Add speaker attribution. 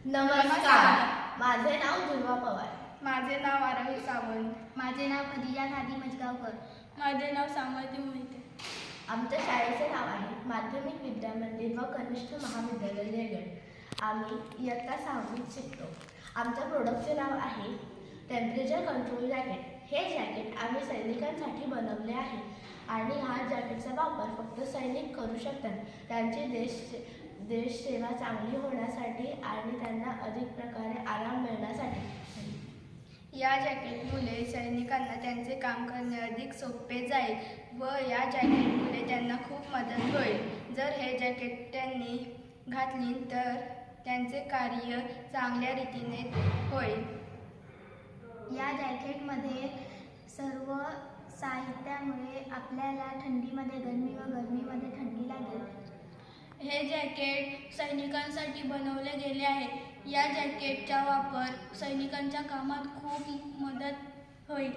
Speaker 1: नमस्कार. माझे नाव दुर्वा पवार.
Speaker 2: माझे नाव आरोही सावंत.
Speaker 3: माझे नाव खदिजा खादी मजगावकर.
Speaker 2: माझे नाव सामर्थ्य मोहिते.
Speaker 1: आमच्या शाळेचे नाव आहे माध्यमिक विद्या मंदिर व कनिष्ठ महाविद्यालय देगड. आम्ही इयत्ता 6वीत शिकतो. आमच्या प्रोडक्टचे नाव आहे टेम्परेचर कंट्रोल जॅकेट. हे जॅकेट आम्ही सैनिकांसाठी बनवले आहे आणि ह्या जॅकेटचा वापर फक्त सैनिक करू शकतात. त्यांची देश सेवा चांगली होण्यासाठी आणि त्यांना अधिक प्रकारे आराम मिळण्यासाठी.
Speaker 2: या जॅकेटमुळे सैनिकांना त्यांचे काम करणे अधिक सोपे जाईल व या जॅकेटमुळे त्यांना खूप मदत होईल. जर हे जॅकेट त्यांनी घातली तर त्यांचे कार्य चांगल्या रीतीने होईल.
Speaker 3: या जॅकेटमध्ये सर्व साहित्यामुळे आपल्याला थंडीमध्ये गरमी व गरमीमध्ये थंडी लागेल.
Speaker 2: हे जॅकेट सैनिकांसाठी बनवले गेले आहे. या जॅकेटचा वापर सैनिकांच्या कामात खूप मदत होईल.